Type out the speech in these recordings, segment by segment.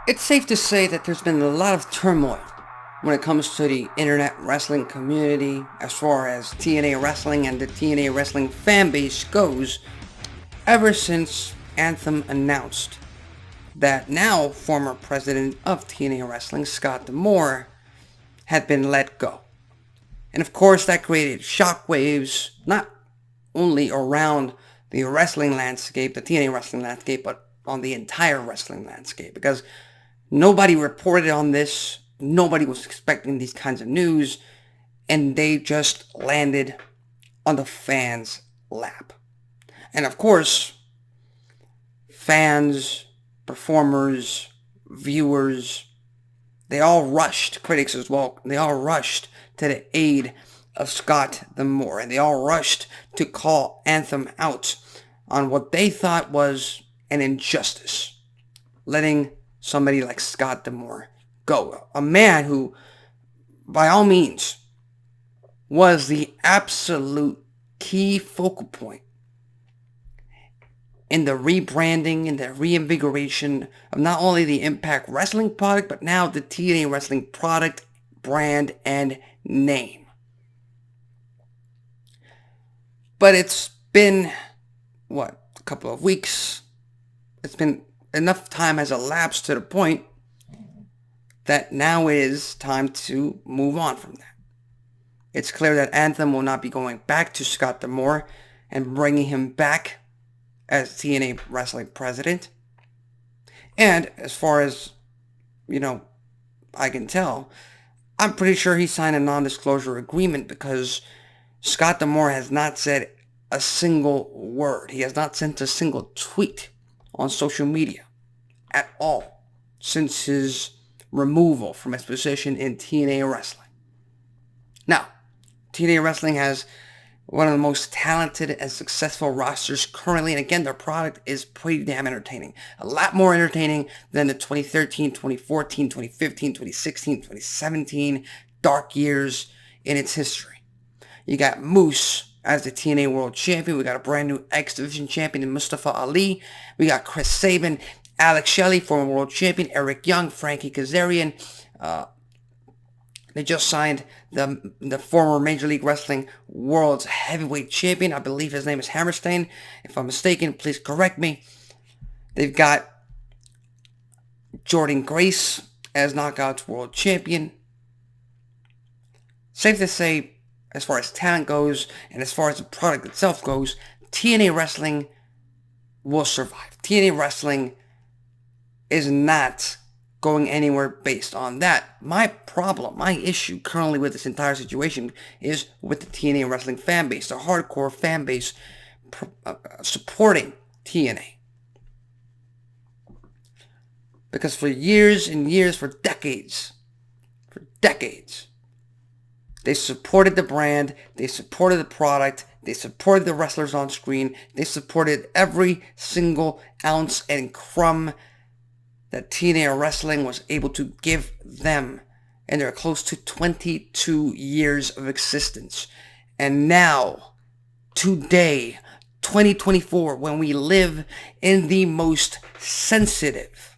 It's safe to say that there's been a lot of turmoil when it comes to the internet wrestling community as far as TNA Wrestling and the TNA Wrestling fanbase goes ever since Anthem announced that now former president of TNA Wrestling, Scott D'Amore, had been let go. And of course that created shockwaves not only around the wrestling landscape, the TNA wrestling landscape, but on the entire wrestling landscape because nobody reported on this. Nobody was expecting these kinds of news, and they just landed on the fans' lap. And of course, fans, performers, viewers, they all rushed, critics as well, they all rushed to the aid of Scott D'Amore, and they all rushed to call Anthem out on what they thought was an injustice, letting somebody like Scott D'Amore go. A man who, by all means, was the absolute key focal point in the rebranding and the reinvigoration of not only the Impact Wrestling product, but now the TNA Wrestling product, brand, and name. But it's been, a couple of weeks. It's been enough time has elapsed to the point that now it is time to move on from that. It's clear that Anthem will not be going back to Scott D'Amore and bringing him back as TNA Wrestling president. And as far as, I can tell, I'm pretty sure he signed a non-disclosure agreement because Scott D'Amore has not said a single word. He has not sent a single tweet on social media at all since his removal from his position in TNA Wrestling. Now, TNA Wrestling has one of the most talented and successful rosters currently, and again, their product is pretty damn entertaining. A lot more entertaining than the 2013, 2014, 2015, 2016, 2017 dark years in its history. You got Moose as the TNA World Champion. We got a brand new X Division Champion in Mustafa Ali. We got Chris Sabin, Alex Shelley, former World Champion, Eric Young, Frankie Kazarian. They just signed the former Major League Wrestling World's Heavyweight Champion. I believe his name is Hammerstein. If I'm mistaken, please correct me. They've got Jordan Grace as Knockouts World Champion. Safe to say, as far as talent goes, and as far as the product itself goes, TNA Wrestling will survive. TNA Wrestling is not going anywhere based on that. My problem, my issue currently with this entire situation is with the TNA Wrestling fan base, the hardcore fan base supporting TNA. Because for years and years, for decades, they supported the brand, they supported the product, they supported the wrestlers on screen, they supported every single ounce and crumb that TNA Wrestling was able to give them in their close to 22 years of existence. And now, today, 2024, when we live in the most sensitive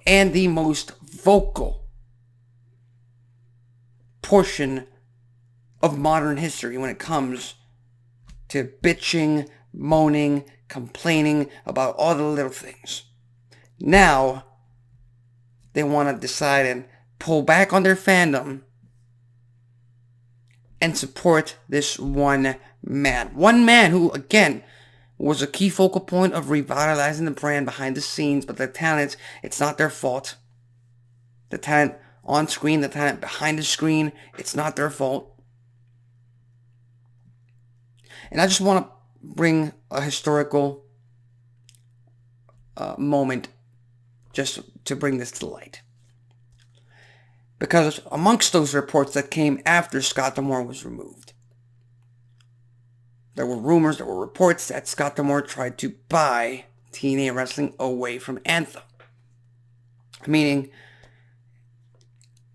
and the most vocal portion of modern history when it comes to bitching, moaning, complaining about all the little things. Now, they want to decide and pull back on their fandom and support this one man. One man who, again, was a key focal point of revitalizing the brand behind the scenes, but the talent, it's not their fault. The talent on screen, the talent behind the screen, it's not their fault. And I just want to bring a historical moment just to bring this to light. Because amongst those reports that came after Scott D'Amore was removed, there were rumors, there were reports that Scott D'Amore tried to buy TNA Wrestling away from Anthem. Meaning,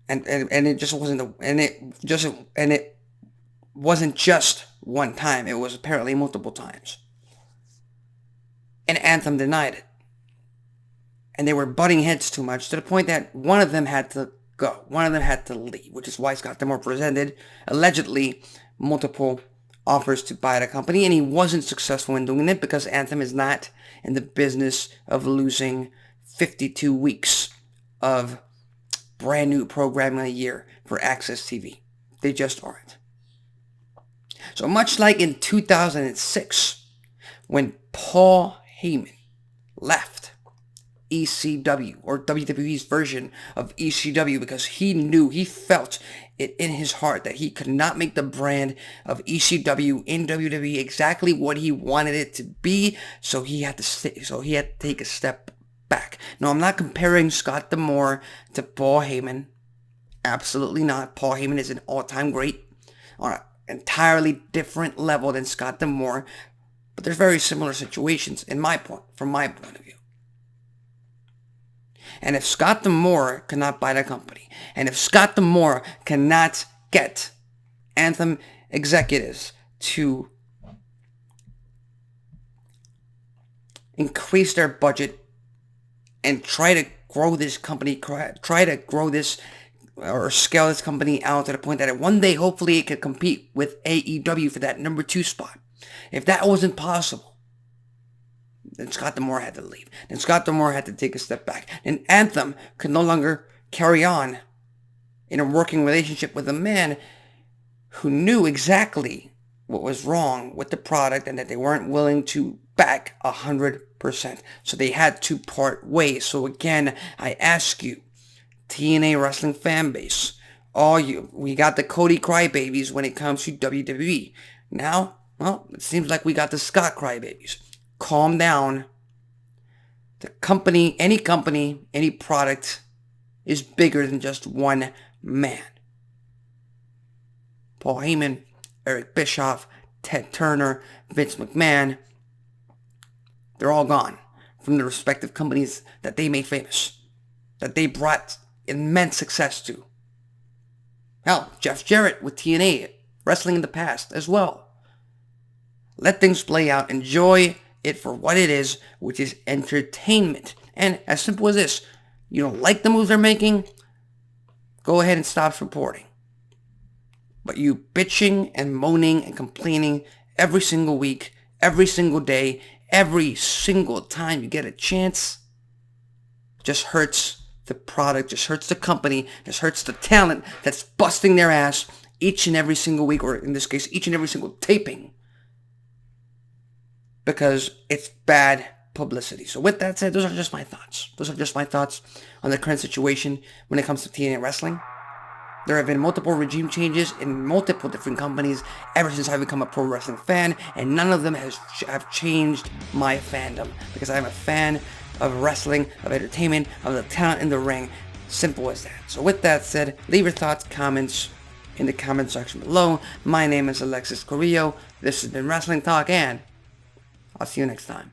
and it just wasn't, it wasn't just one time. It was apparently multiple times. And Anthem denied it. and they were butting heads too much to the point that one of them had to go. One of them had to leave, which is why Scott D'Amore presented, allegedly, multiple offers to buy the company, and he wasn't successful in doing it because Anthem is not in the business of losing 52 weeks of brand new programming a year for Access TV. They just aren't. So much like in 2006, when Paul Heyman left ECW, or WWE's version of ECW, because he felt it in his heart that he could not make the brand of ECW in WWE exactly what he wanted it to be, so he had to take a step back. Now, I'm not comparing Scott D'Amore to Paul Heyman. Absolutely not. Paul Heyman is an all-time great on an entirely different level than Scott D'Amore, but there's very similar situations from my point of view. And if Scott D'Amore cannot buy the company, and if Scott D'Amore cannot get Anthem executives to increase their budget and try to grow this company, or scale this company out to the point that one day, hopefully, it could compete with AEW for that number 2 spot. If that wasn't possible, then Scott D'Amore had to leave. Then Scott D'Amore had to take a step back. And Anthem could no longer carry on in a working relationship with a man who knew exactly what was wrong with the product and that they weren't willing to back 100%. So they had to part ways. So again, I ask you, TNA Wrestling fan base, we got the Cody crybabies when it comes to WWE. Now, well, it seems like we got the Scott crybabies. Calm down. Any company, any product is bigger than just one man. Paul Heyman, Eric Bischoff, Ted Turner, Vince McMahon, they're all gone from the respective companies that they made famous, that they brought immense success to. Hell, Jeff Jarrett with TNA Wrestling in the past as well. Let things play out. Enjoy it for what it is, which is entertainment. And as simple as this, you don't like the moves they're making, go ahead and stop supporting. But you bitching and moaning and complaining every single week, every single day, every single time you get a chance, just hurts the product, just hurts the company, just hurts the talent that's busting their ass each and every single week, or in this case, each and every single taping, because it's bad publicity. So with that said, those are just my thoughts. Those are just my thoughts on the current situation when it comes to TNA Wrestling. There have been multiple regime changes in multiple different companies ever since I've become a pro wrestling fan, and none of them have changed my fandom, because I'm a fan of wrestling, of entertainment, of the talent in the ring. Simple as that. So with that said, leave your thoughts, comments in the comment section below. My name is Alexis Carrillo. This has been Wrestling Talk, and I'll see you next time.